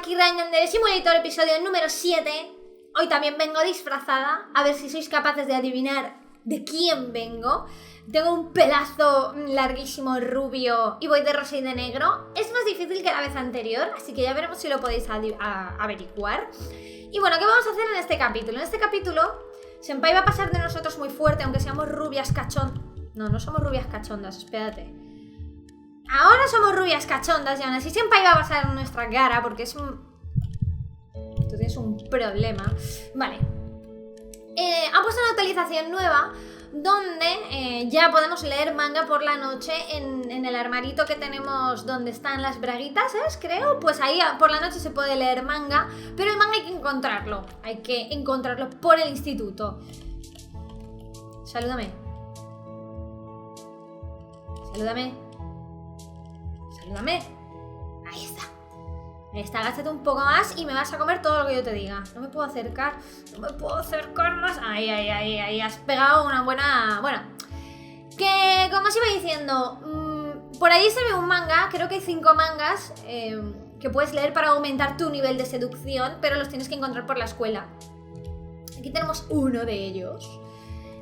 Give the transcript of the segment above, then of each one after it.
aquí Yandere Simulator, episodio número 7. Hoy también vengo disfrazada, a ver si sois capaces de adivinar de quién vengo. Tengo un pelazo larguísimo rubio y voy de rosa y de negro. Es más difícil que la vez anterior, así que ya veremos si lo podéis averiguar. Y bueno, ¿qué vamos a hacer en este capítulo? En este capítulo, Senpai va a pasar de nosotros muy fuerte, aunque seamos rubias cachondas. No somos rubias cachondas, espérate. Ahora somos rubias cachondas y aún así Senpai va a pasar en nuestra cara porque es un... Tú tienes un problema. Vale. Han puesto una actualización nueva donde ya podemos leer manga por la noche en el armarito que tenemos donde están las braguitas, ¿sabes? Creo. Pues ahí por la noche se puede leer manga, pero el manga hay que encontrarlo. Hay que encontrarlo por el instituto. Salúdame. Salúdame. Salúdame. Ahí está. Ahí está, agáchate un poco más y me vas a comer todo lo que yo te diga. No me puedo acercar. No me puedo acercar más. Ahí. Has pegado una buena... Bueno, que como os iba diciendo, por ahí se ve un manga. Creo que hay 5 mangas que puedes leer para aumentar tu nivel de seducción, pero los tienes que encontrar por la escuela. Aquí tenemos uno de ellos.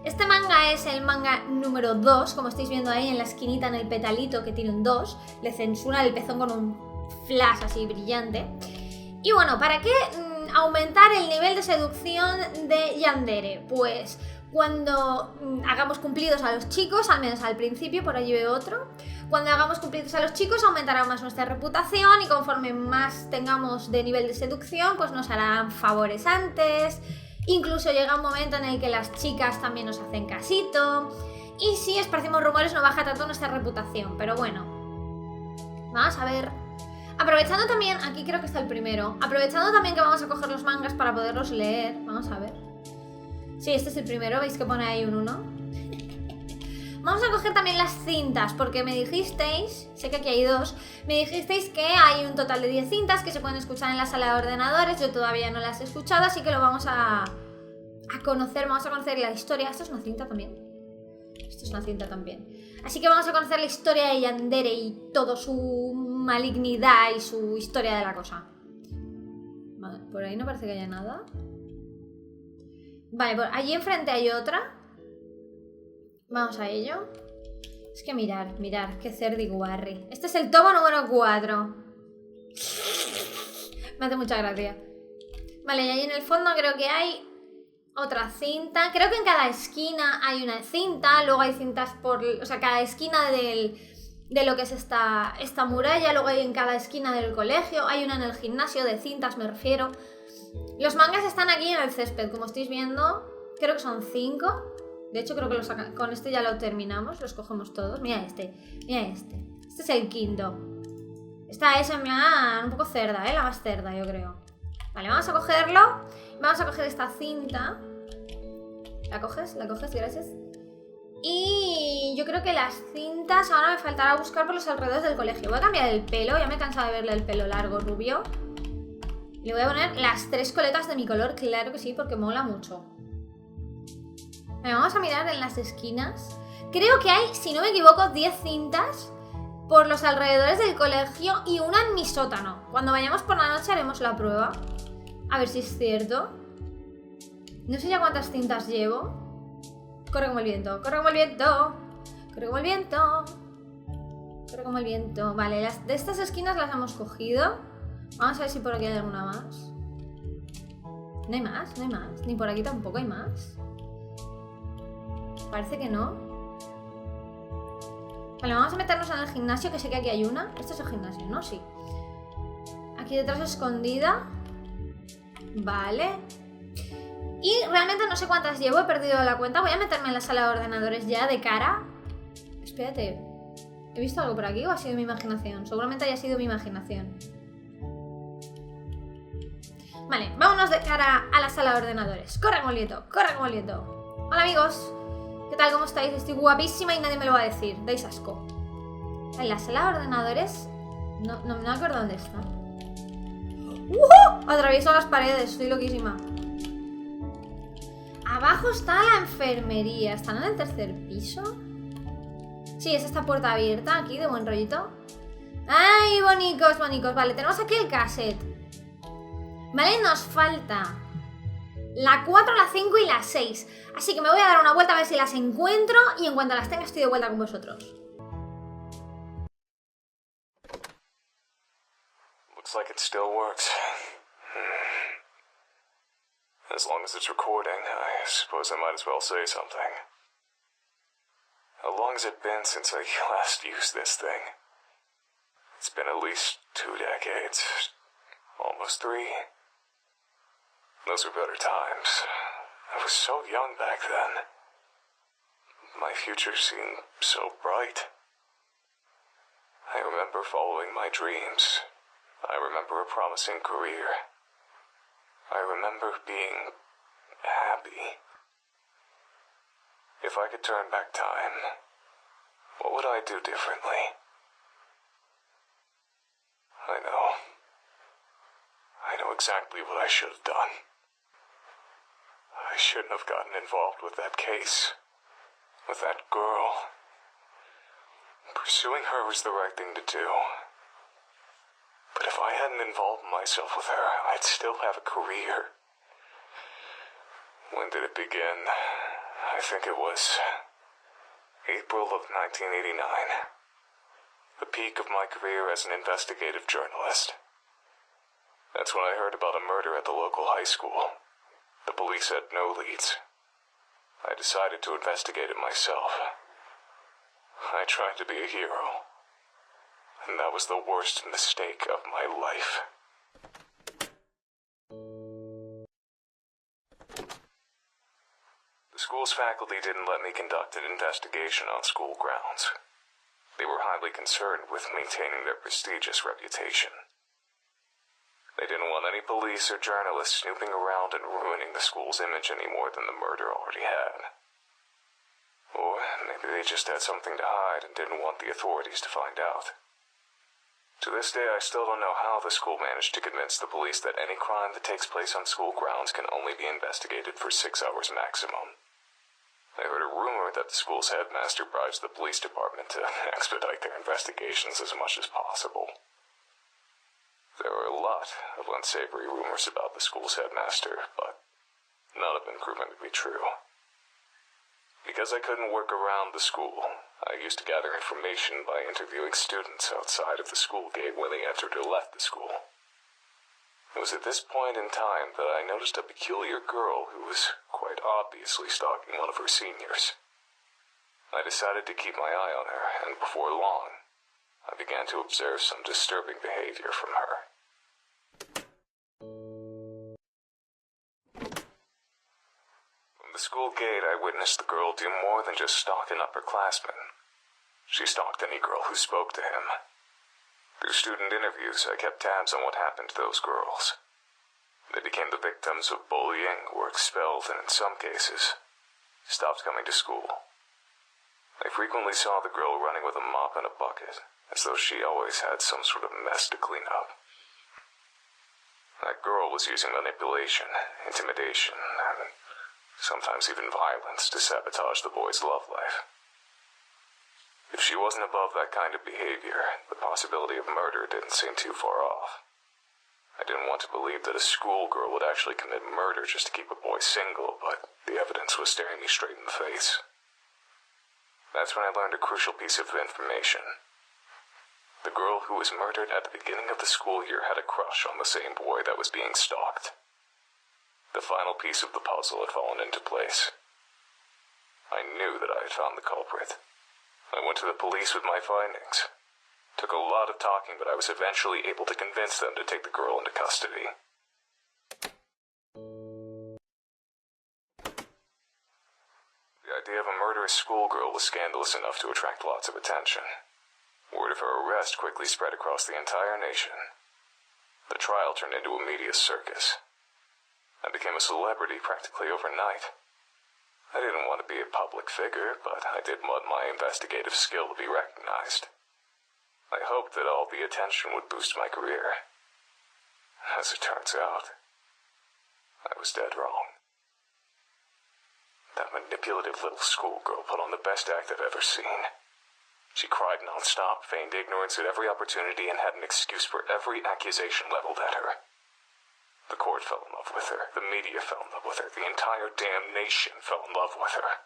Este manga es el manga número 2, como estáis viendo ahí en la esquinita, en el petalito que tiene un 2. Le censura el pezón con un flash así brillante. Y bueno, ¿para qué aumentar el nivel de seducción de Yandere? Pues cuando hagamos cumplidos a los chicos, al menos al principio, por allí veo otro. Cuando hagamos cumplidos a los chicos aumentará más nuestra reputación y conforme más tengamos de nivel de seducción, pues nos harán favores antes. Incluso llega un momento en el que las chicas también nos hacen casito. Y si esparcimos rumores no baja tanto nuestra reputación. Pero bueno, vamos a ver. Aprovechando también, aquí creo que está el primero. Aprovechando también que vamos a coger los mangas para poderlos leer. Vamos a ver. Sí, este es el primero, veis que pone ahí un 1. Vamos a coger también las cintas, porque me dijisteis, sé que aquí hay 2, me dijisteis que hay un total de 10 cintas que se pueden escuchar en la sala de ordenadores. Yo todavía no las he escuchado, así que lo vamos a conocer, vamos a conocer la historia. Esto es una cinta también. Esto es una cinta también. Así que vamos a conocer la historia de Yandere y toda su malignidad y su historia de la cosa. Vale, por ahí no parece que haya nada. Vale, por allí enfrente hay otra. Vamos a ello. Es que mirad, qué cerdiguarri. Este es el tomo número 4. Me hace mucha gracia. Vale, y ahí en el fondo creo que hay otra cinta. Creo que en cada esquina hay una cinta. Luego hay cintas por... O sea, cada esquina de lo que es esta muralla. Luego hay en cada esquina del colegio. Hay una en el gimnasio de cintas, me refiero. Los mangas están aquí en el césped, como estáis viendo. Creo que son 5. De hecho, creo que con este ya lo terminamos. Los cogemos todos. Mira este. Este es el quinto. Esta es en plan un poco cerda, la más cerda, yo creo. Vale, vamos a cogerlo. Vamos a coger esta cinta. ¿La coges? Gracias. Y yo creo que las cintas ahora me faltará buscar por los alrededores del colegio. Voy a cambiar el pelo. Ya me he cansado de verle el pelo largo, rubio. Le voy a poner las 3 coletas de mi color. Claro que sí, porque mola mucho. Vamos a mirar en las esquinas. Creo que hay, si no me equivoco, 10 cintas por los alrededores del colegio y una en mi sótano. Cuando vayamos por la noche haremos la prueba. A ver si es cierto. No sé ya cuántas cintas llevo. Corre como el viento, corre como el viento. Corre como el viento. Corre como el viento. Vale, de estas esquinas las hemos cogido. Vamos a ver si por aquí hay alguna más. No hay más. Ni por aquí tampoco hay más. Parece que no. Vale, vamos a meternos en el gimnasio, que sé que aquí hay una. Este es el gimnasio, ¿no? Sí. Aquí detrás escondida. Vale. Y realmente no sé cuántas llevo, he perdido la cuenta. Voy a meterme en la sala de ordenadores ya de cara. Espérate. ¿He visto algo por aquí o ha sido mi imaginación? Seguramente haya sido mi imaginación. Vale, vámonos de cara a la sala de ordenadores. Corre como el viento, corre como el viento. Hola amigos. ¿Qué tal? ¿Cómo estáis? Estoy guapísima y nadie me lo va a decir. Dais asco. En la sala de ordenadores... No me acuerdo dónde está. Atravieso las paredes, estoy loquísima. Abajo está la enfermería. ¿Están en el 3er piso? Sí, es esta puerta abierta aquí de buen rollito. ¡Ay, bonicos! Vale, tenemos aquí el cassette. ¿Vale? Nos falta la 4, la 5 y la 6. Así que me voy a dar una vuelta a ver si las encuentro y en cuanto las tenga estoy de vuelta con vosotros. Looks like it still works. As long as it's recording, I suppose I might as well say something. How long has it been since I last used this thing? It's been at least 2 decades. Almost 3. Those were better times. I was so young back then. My future seemed so bright. I remember following my dreams. I remember a promising career. I remember being happy. If I could turn back time, what would I do differently? I know. I know exactly what I should have done. I shouldn't have gotten involved with that case. With that girl. Pursuing her was the right thing to do. But if I hadn't involved myself with her, I'd still have a career. When did it begin? I think it was April of 1989. The peak of my career as an investigative journalist. That's when I heard about a murder at the local high school. The police had no leads. I decided to investigate it myself. I tried to be a hero. And that was the worst mistake of my life. The school's faculty didn't let me conduct an investigation on school grounds. They were highly concerned with maintaining their prestigious reputation. They didn't want any police or journalists snooping around and ruining the school's image any more than the murder already had. Or maybe they just had something to hide and didn't want the authorities to find out. To this day, I still don't know how the school managed to convince the police that any crime that takes place on school grounds can only be investigated for 6 hours maximum. I heard a rumor that the school's headmaster bribes the police department to expedite their investigations as much as possible. There were a lot of unsavory rumors about the school's headmaster, but none of them proven to be true. Because I couldn't work around the school, I used to gather information by interviewing students outside of the school gate when they entered or left the school. It was at this point in time that I noticed a peculiar girl who was quite obviously stalking one of her seniors. I decided to keep my eye on her, and before long, I began to observe some disturbing behavior from her. From the school gate, I witnessed the girl do more than just stalk an upperclassman. She stalked any girl who spoke to him. Through student interviews, I kept tabs on what happened to those girls. They became the victims of bullying, were expelled, and in some cases, stopped coming to school. I frequently saw the girl running with a mop and a bucket, as though she always had some sort of mess to clean up. That girl was using manipulation, intimidation, and sometimes even violence to sabotage the boy's love life. If she wasn't above that kind of behavior, the possibility of murder didn't seem too far off. I didn't want to believe that a schoolgirl would actually commit murder just to keep a boy single, but the evidence was staring me straight in the face. That's when I learned a crucial piece of information. The girl who was murdered at the beginning of the school year had a crush on the same boy that was being stalked. The final piece of the puzzle had fallen into place. I knew that I had found the culprit. I went to the police with my findings. Took a lot of talking, but I was eventually able to convince them to take the girl into custody. The idea of a murderous schoolgirl was scandalous enough to attract lots of attention. Word of her arrest quickly spread across the entire nation. The trial turned into a media circus. I became a celebrity practically overnight. I didn't want to be a public figure, but I did want my investigative skill to be recognized. I hoped that all the attention would boost my career. As it turns out, I was dead wrong. That manipulative little schoolgirl put on the best act I've ever seen. She cried nonstop, feigned ignorance at every opportunity, and had an excuse for every accusation leveled at her. The court fell in love with her. The media fell in love with her. The entire damn nation fell in love with her.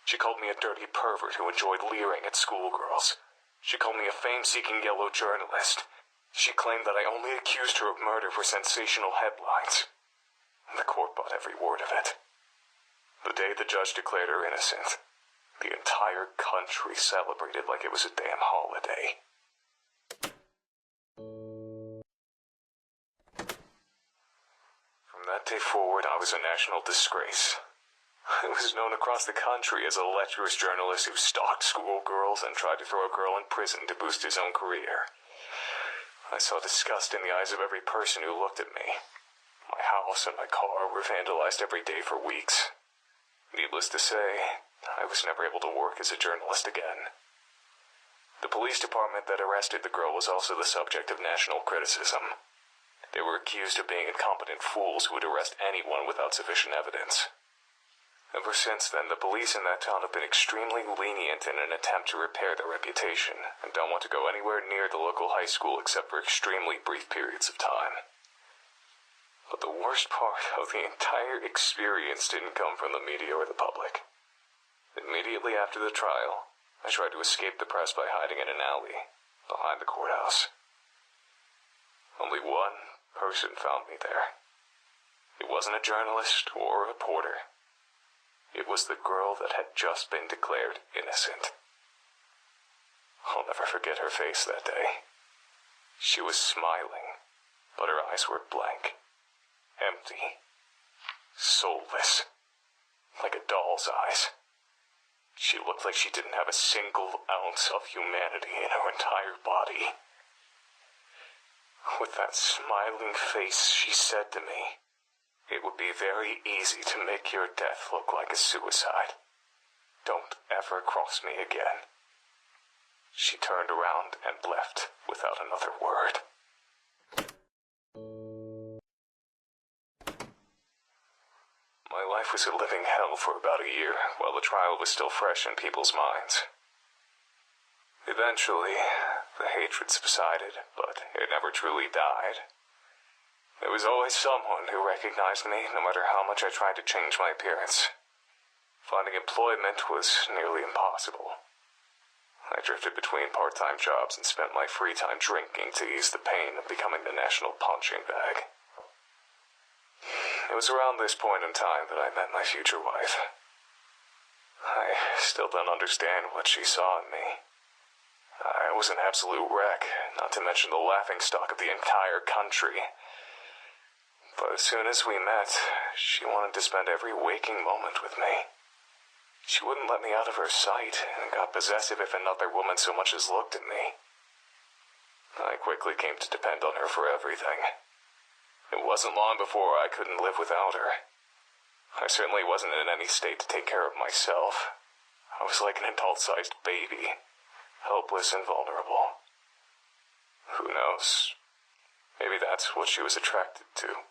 She called me a dirty pervert who enjoyed leering at schoolgirls. She called me a fame-seeking yellow journalist. She claimed that I only accused her of murder for sensational headlines. The court bought every word of it. The day the judge declared her innocent, the entire country celebrated like it was a damn holiday. From that day forward, I was a national disgrace. I was known across the country as a lecherous journalist who stalked schoolgirls and tried to throw a girl in prison to boost his own career. I saw disgust in the eyes of every person who looked at me. My house and my car were vandalized every day for weeks. Needless to say, I was never able to work as a journalist again. The police department that arrested the girl was also the subject of national criticism. They were accused of being incompetent fools who would arrest anyone without sufficient evidence. Ever since then, the police in that town have been extremely lenient in an attempt to repair their reputation, and don't want to go anywhere near the local high school except for extremely brief periods of time. But the worst part of the entire experience didn't come from the media or the public. Immediately after the trial, I tried to escape the press by hiding in an alley behind the courthouse. Only one person found me there. It wasn't a journalist or a reporter. It was the girl that had just been declared innocent. I'll never forget her face that day. She was smiling, but her eyes were blank, empty, soulless, like a doll's eyes. She looked like she didn't have a single ounce of humanity in her entire body. With that smiling face, she said to me, "It would be very easy to make your death look like a suicide. Don't ever cross me again." She turned around and left without another word. My life was a living hell for about a year, while the trial was still fresh in people's minds. Eventually, the hatred subsided, but it never truly died. There was always someone who recognized me, no matter how much I tried to change my appearance. Finding employment was nearly impossible. I drifted between part-time jobs and spent my free time drinking to ease the pain of becoming the national punching bag. It was around this point in time that I met my future wife. I still don't understand what she saw in me. I was an absolute wreck, not to mention the laughingstock of the entire country. But as soon as we met, she wanted to spend every waking moment with me. She wouldn't let me out of her sight, and got possessive if another woman so much as looked at me. I quickly came to depend on her for everything. It wasn't long before I couldn't live without her. I certainly wasn't in any state to take care of myself. I was like an adult-sized baby, helpless and vulnerable. Who knows? Maybe that's what she was attracted to.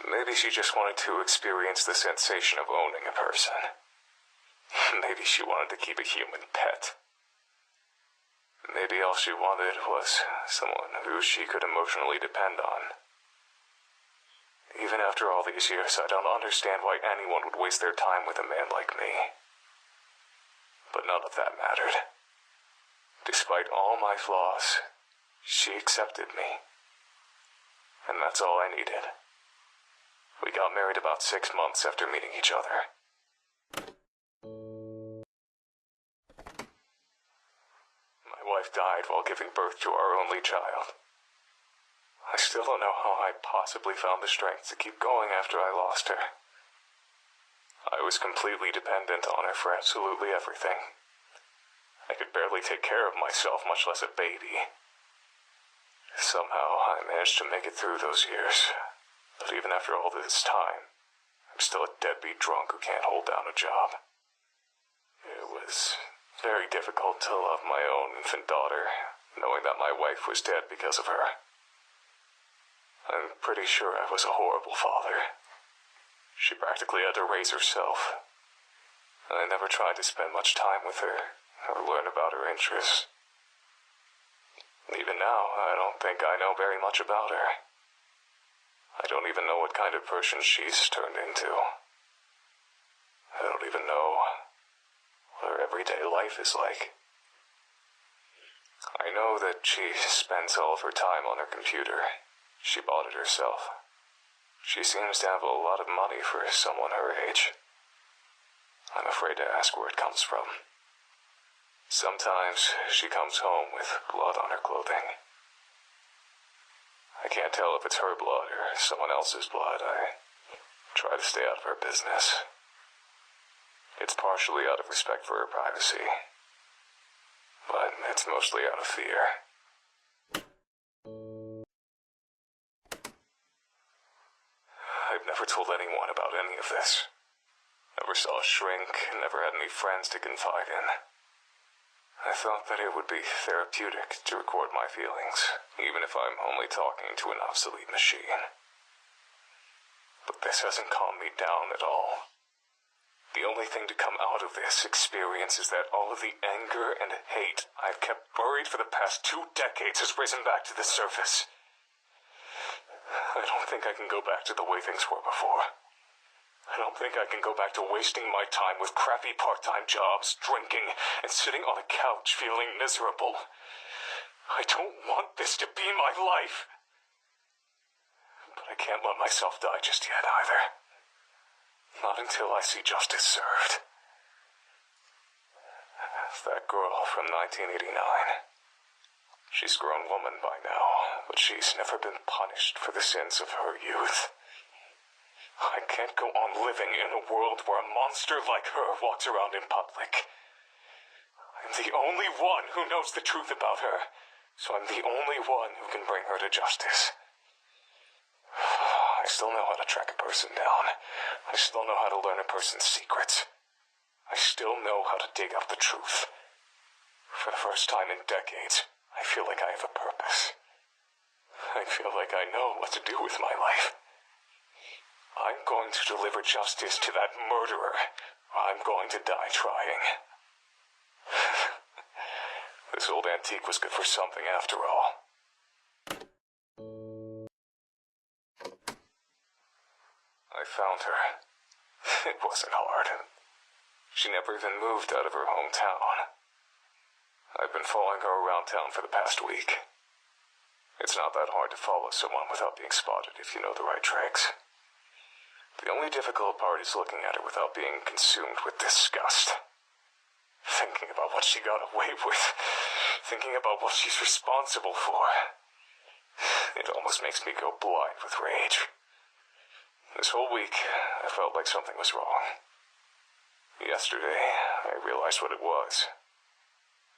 Maybe she just wanted to experience the sensation of owning a person. Maybe she wanted to keep a human pet. Maybe all she wanted was someone who she could emotionally depend on. Even after all these years, I don't understand why anyone would waste their time with a man like me. But none of that mattered. Despite all my flaws, she accepted me. And that's all I needed. We got married about 6 months after meeting each other. My wife died while giving birth to our only child. I still don't know how I possibly found the strength to keep going after I lost her. I was completely dependent on her for absolutely everything. I could barely take care of myself, much less a baby. Somehow, I managed to make it through those years. But even after all this time, I'm still a deadbeat drunk who can't hold down a job. It was very difficult to love my own infant daughter, knowing that my wife was dead because of her. I'm pretty sure I was a horrible father. She practically had to raise herself. And I never tried to spend much time with her, or learn about her interests. Even now, I don't think I know very much about her. I don't even know what kind of person she's turned into. I don't even know what her everyday life is like. I know that she spends all of her time on her computer. She bought it herself. She seems to have a lot of money for someone her age. I'm afraid to ask where it comes from. Sometimes she comes home with blood on her clothing. I can't tell if it's her blood or someone else's blood. I try to stay out of her business. It's partially out of respect for her privacy, but it's mostly out of fear. I've never told anyone about any of this. Never saw a shrink, never had any friends to confide in. I thought that it would be therapeutic to record my feelings, even if I'm only talking to an obsolete machine. But this hasn't calmed me down at all. The only thing to come out of this experience is that all of the anger and hate I've kept buried for the past 2 decades has risen back to the surface. I don't think I can go back to the way things were before. I don't think I can go back to wasting my time with crappy part-time jobs, drinking, and sitting on a couch feeling miserable. I don't want this to be my life. But I can't let myself die just yet either. Not until I see justice served. That girl from 1989. She's a grown woman by now, but she's never been punished for the sins of her youth. I can't go on living in a world where a monster like her walks around in public. I'm the only one who knows the truth about her, so I'm the only one who can bring her to justice. I still know how to track a person down. I still know how to learn a person's secrets. I still know how to dig up the truth. For the first time in decades, I feel like I have a purpose. I feel like I know what to do with my life. I'm going to deliver justice to that murderer. I'm going to die trying. This old antique was good for something after all. I found her. It wasn't hard. She never even moved out of her hometown. I've been following her around town for the past week. It's not that hard to follow someone without being spotted if you know the right tricks. The only difficult part is looking at her without being consumed with disgust. Thinking about what she got away with. Thinking about what she's responsible for. It almost makes me go blind with rage. This whole week, I felt like something was wrong. Yesterday, I realized what it was.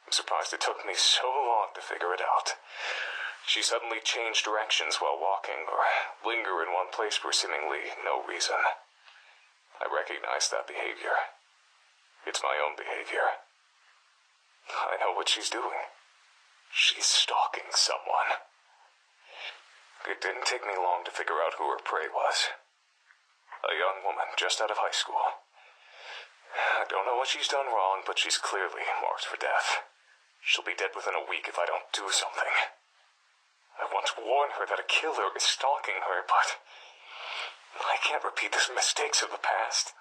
I'm surprised it took me so long to figure it out. She suddenly changed directions while walking, or linger in one place for seemingly no reason. I recognize that behavior. It's my own behavior. I know what she's doing. She's stalking someone. It didn't take me long to figure out who her prey was. A young woman just out of high school. I don't know what she's done wrong, but she's clearly marked for death. She'll be dead within a week if I don't do something. I want to warn her that a killer is stalking her, but I can't repeat the mistakes of the past.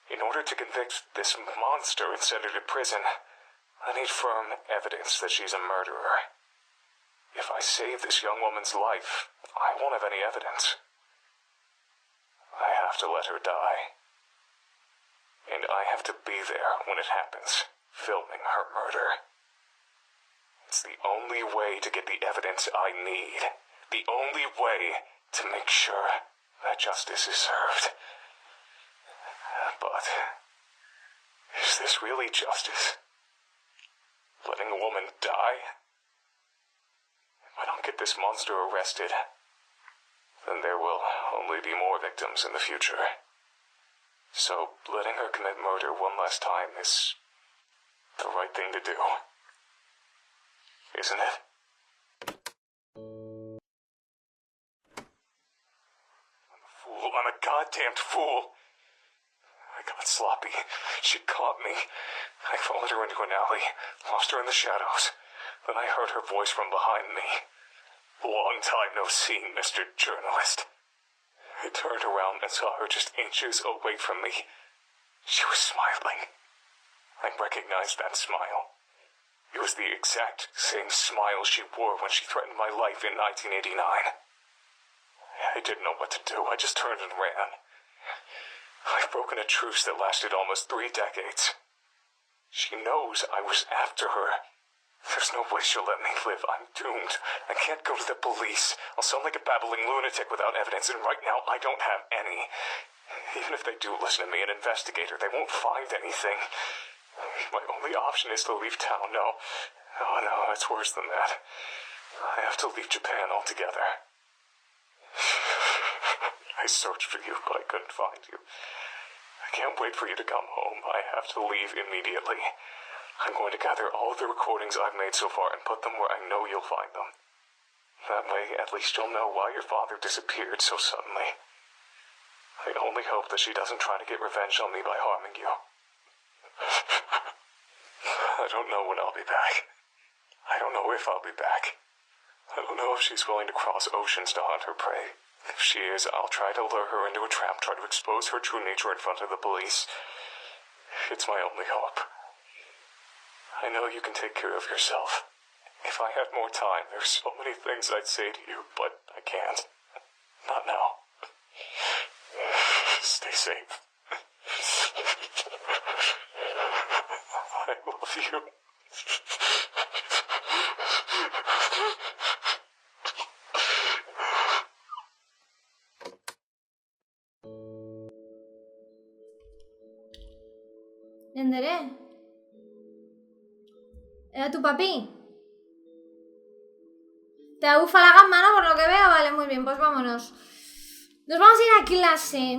In order to convict this monster and send her to prison, I need firm evidence that she's a murderer. If I save this young woman's life, I won't have any evidence. I have to let her die. And I have to be there when it happens, filming her murder. It's the only way to get the evidence I need. The only way to make sure that justice is served. But is this really justice? Letting a woman die? If I don't get this monster arrested, then there will only be more victims in the future. So letting her commit murder one last time is the right thing to do. Isn't it? I'm a fool. I'm a goddamned fool. I got sloppy. She caught me. I followed her into an alley, lost her in the shadows. Then I heard her voice from behind me. Long time no see, Mr. Journalist. I turned around and saw her just inches away from me. She was smiling. I recognized that smile. It was the exact same smile she wore when she threatened my life in 1989. I didn't know what to do. I just turned and ran. I've broken a truce that lasted almost 3 decades. She knows I was after her. There's no way she'll let me live. I'm doomed. I can't go to the police. I'll sound like a babbling lunatic without evidence, and right now I don't have any. Even if they do listen to me and investigate her, they won't find anything. My only option is to leave town. No. Oh, no, it's worse than that. I have to leave Japan altogether. I searched for you, but I couldn't find you. I can't wait for you to come home. I have to leave immediately. I'm going to gather all of the recordings I've made so far and put them where I know you'll find them. That way, at least you'll know why your father disappeared so suddenly. I only hope that she doesn't try to get revenge on me by harming you. I don't know when I'll be back. I don't know if I'll be back. I don't know if she's willing to cross oceans to hunt her prey. If she is, I'll try to lure her into a trap, try to expose her true nature in front of the police. It's my only hope. I know you can take care of yourself. If I had more time, there's so many things I'd say to you, but I can't. Not now. Stay safe. I love you. Yandere. ¿Era tu papi? Te agufa la gamba, ¿no? Por lo que veo. Vale, muy bien, pues vámonos. Nos vamos a ir a clase.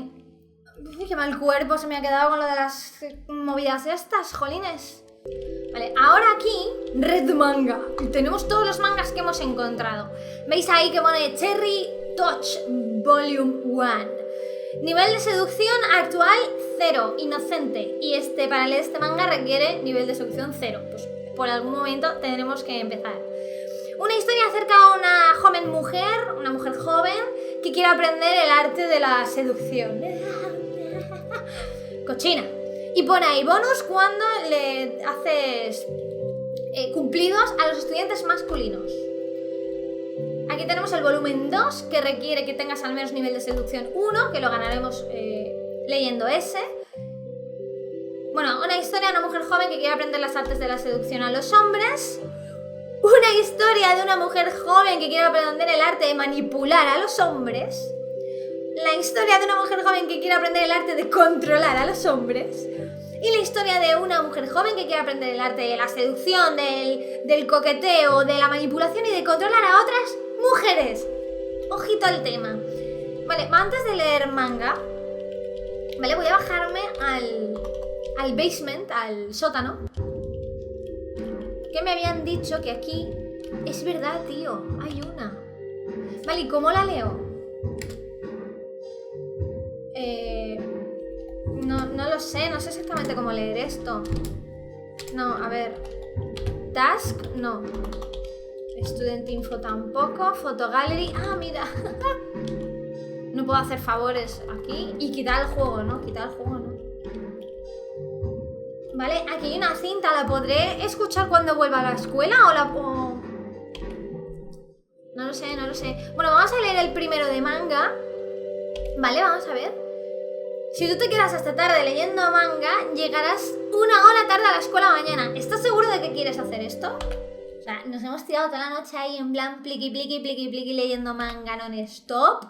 Uy, qué mal cuerpo se me ha quedado con lo de las movidas estas, jolines. Vale, ahora aquí, Red Manga. Tenemos todos los mangas que hemos encontrado. ¿Veis ahí que pone Cherry Touch Volume 1? Nivel de seducción actual 0, inocente. Y para leer este manga requiere nivel de seducción 0. Pues por algún momento tendremos que empezar. Una historia acerca de una joven mujer, una mujer joven, que quiere aprender el arte de la seducción. Cochina. Y pone ahí bonus cuando le haces cumplidos a los estudiantes masculinos. Aquí tenemos el volumen 2, que requiere que tengas al menos nivel de seducción 1, que lo ganaremos leyendo ese. Bueno, una historia de una mujer joven que quiere aprender las artes de la seducción a los hombres. Una historia de una mujer joven que quiere aprender el arte de manipular a los hombres. La historia de una mujer joven que quiere aprender el arte de controlar a los hombres. Y la historia de una mujer joven que quiere aprender el arte de la seducción, del coqueteo, de la manipulación y de controlar a otras mujeres. Ojito al tema. Vale, antes de leer manga, vale, voy a bajarme al basement, al sótano. Que me habían dicho que aquí... Es verdad, tío, hay una. Vale, ¿y cómo la leo? No lo sé, no sé exactamente cómo leer esto. No, a ver. Task, no. Student info tampoco. Photo gallery. Ah, mira. No puedo hacer favores aquí. Y quitar el juego, ¿no? Quitar el juego, ¿no? Vale, aquí hay una cinta. ¿La podré escuchar cuando vuelva a la escuela o la puedo...? No lo sé, no lo sé. Bueno, vamos a leer el primero de manga. Vale, vamos a ver. Si tú te quedas hasta tarde leyendo manga, llegarás 1 hora tarde a la escuela mañana. ¿Estás seguro de que quieres hacer esto? O sea, nos hemos tirado toda la noche ahí en plan pliqui, pliqui, pliqui, pliqui leyendo manga non-stop.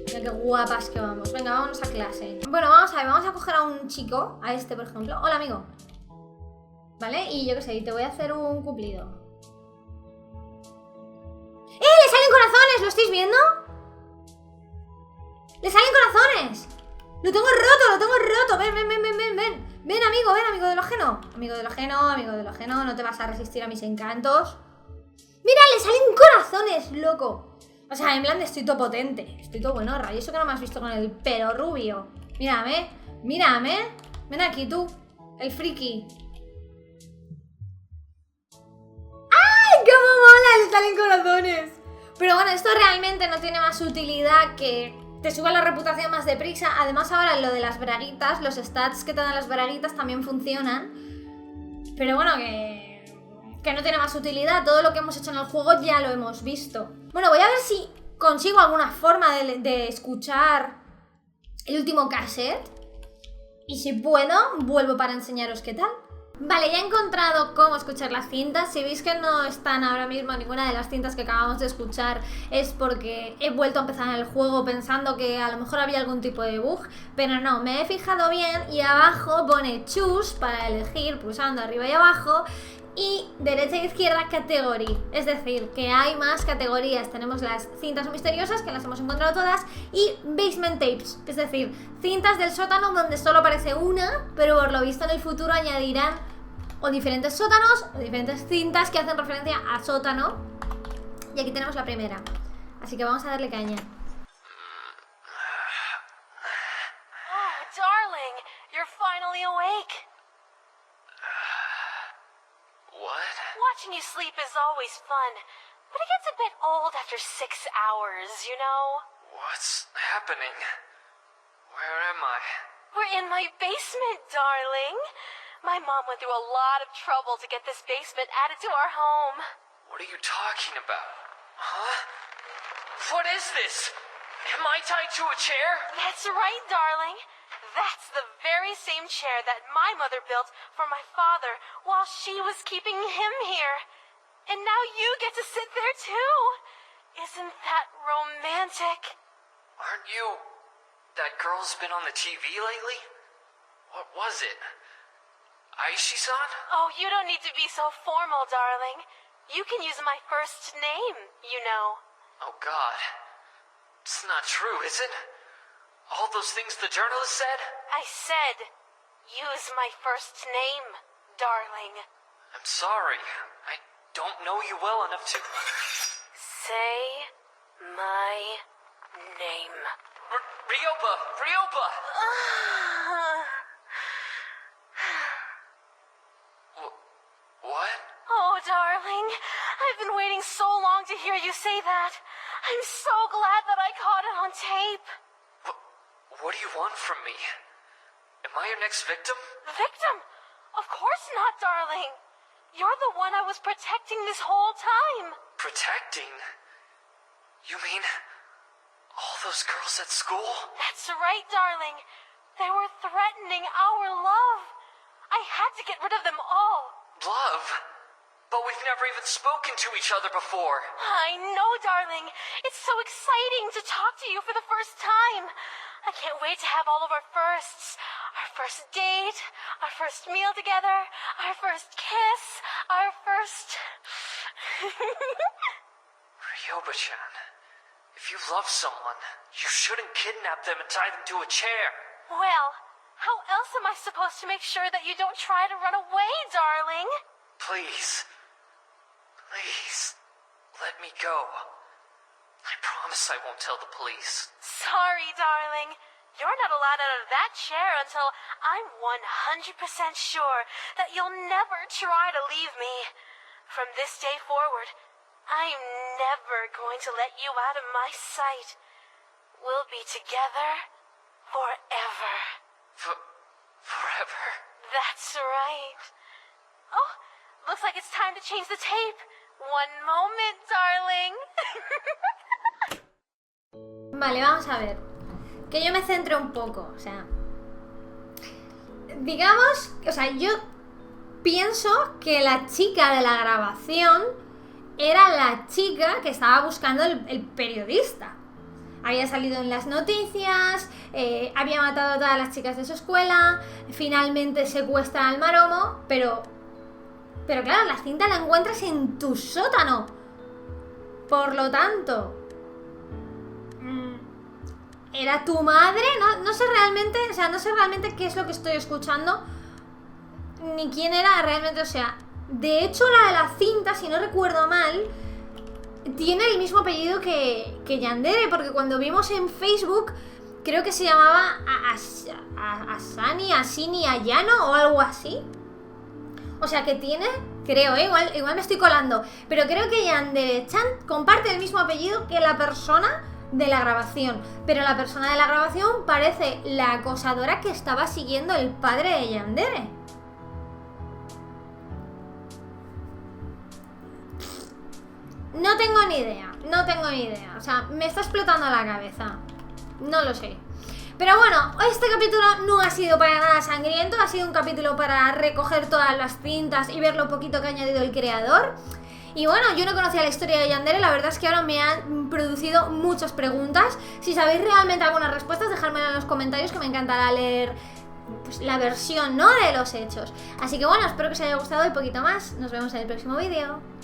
Mira qué guapas que vamos. Venga, vámonos a clase. Bueno, vamos a ver, vamos a coger a un chico, a este por ejemplo. Hola, amigo. ¿Vale? Y yo qué sé, te voy a hacer un cumplido. ¡Le salen corazones! ¿Lo estáis viendo? ¡Le salen corazones! ¡Lo tengo roto! Ven. Ven, amigo de lo ajeno. Amigo de lo ajeno, no te vas a resistir a mis encantos. ¡Mira, le salen corazones, loco! O sea, en plan de estoy todo potente. Estoy todo bueno, y eso que no me has visto con el pelo rubio. Mírame. Ven aquí tú, el friki. ¡Ay, cómo mola! Le salen corazones. Pero bueno, esto realmente no tiene más utilidad que te suba la reputación más deprisa. Además ahora lo de las braguitas, los stats que te dan las braguitas también funcionan. Pero bueno, que no tiene más utilidad. Todo lo que hemos hecho en el juego ya lo hemos visto. Bueno, voy a ver si consigo alguna forma de escuchar el último cassette. Y si puedo, vuelvo para enseñaros qué tal. Vale, ya he encontrado cómo escuchar las cintas. Si veis que no están ahora mismo ninguna de las cintas que acabamos de escuchar, es porque he vuelto a empezar en el juego pensando que a lo mejor había algún tipo de bug, pero no, me he fijado bien y abajo pone choose para elegir, pulsando arriba y abajo, y derecha e izquierda categoría, es decir, que hay más categorías. Tenemos las cintas misteriosas, que las hemos encontrado todas, y basement tapes, es decir, cintas del sótano donde solo aparece una, pero por lo visto en el futuro añadirán o diferentes sótanos o diferentes cintas que hacen referencia a sótano. Y aquí tenemos la primera, así que vamos a darle caña. Oh, darling, you're finally awake. What? Watching you sleep is always fun, but it gets a bit old after 6 hours, you know? What's happening? Where am I? We're in my basement, darling. My mom went through a lot of trouble to get this basement added to our home. What are you talking about? Huh? What is this? Am I tied to a chair? That's right, darling. That's the very same chair that my mother built for my father while she was keeping him here. And now you get to sit there too. Isn't that romantic? Aren't you... that girl's been on the TV lately? What was it? Aishi-san? Oh, you don't need to be so formal, darling. You can use my first name, you know. Oh God. It's not true, is it? All those things the journalist said? I said, use my first name, darling. I'm sorry. I don't know you well enough to... Say my name. Ryoba! Ryoba! What? Oh, darling, I've been waiting so long to hear you say that. I'm so glad that I caught it on tape. What do you want from me? Am I your next victim? Victim? Of course not, darling. You're the one I was protecting this whole time. Protecting? You mean all those girls at school? That's right, darling. They were threatening our love. I had to get rid of them all. Love? But we've never even spoken to each other before. I know, darling. It's so exciting to talk to you for the first time. I can't wait to have all of our firsts. Our first date, our first meal together, our first kiss, our first... Ryoba-chan, if you love someone, you shouldn't kidnap them and tie them to a chair. Well, how else am I supposed to make sure that you don't try to run away, darling? Please. Please. Let me go. I promise I won't tell the police. Sorry, darling. You're not allowed out of that chair until I'm 100% sure that you'll never try to leave me. From this day forward, I'm never going to let you out of my sight. We'll be together forever. Forever? That's right. Oh, looks like it's time to change the tape. One moment, darling. Vale, vamos a ver. Que yo me centre un poco, o sea... Digamos, o sea, yo pienso que la chica de la grabación era la chica que estaba buscando el periodista. Había salido en las noticias, había matado a todas las chicas de su escuela, finalmente secuestra al maromo, pero claro, la cinta la encuentras en tu sótano. Por lo tanto, ¿era tu madre? No sé realmente, o sea, no sé realmente qué es lo que estoy escuchando, ni quién era realmente, o sea, de hecho la de la cinta, si no recuerdo mal, tiene el mismo apellido que Yandere, porque cuando vimos en Facebook, creo que se llamaba Asani, Ayano o algo así. O sea que tiene Creo, igual me estoy colando. Pero creo que Yandere-chan comparte el mismo apellido que la persona de la grabación. Pero la persona de la grabación parece la acosadora que estaba siguiendo el padre de Yandere. No tengo ni idea. O sea, me está explotando la cabeza. No lo sé. Pero bueno, este capítulo no ha sido para nada sangriento. Ha sido un capítulo para recoger todas las cintas y ver lo poquito que ha añadido el creador. Y bueno, yo no conocía la historia de Yandere. La verdad es que ahora me han producido muchas preguntas. Si sabéis realmente algunas respuestas, dejármelo en los comentarios, que me encantará leer pues, la versión, ¿no?, de los hechos. Así que bueno, espero que os haya gustado y poquito más. Nos vemos en el próximo vídeo.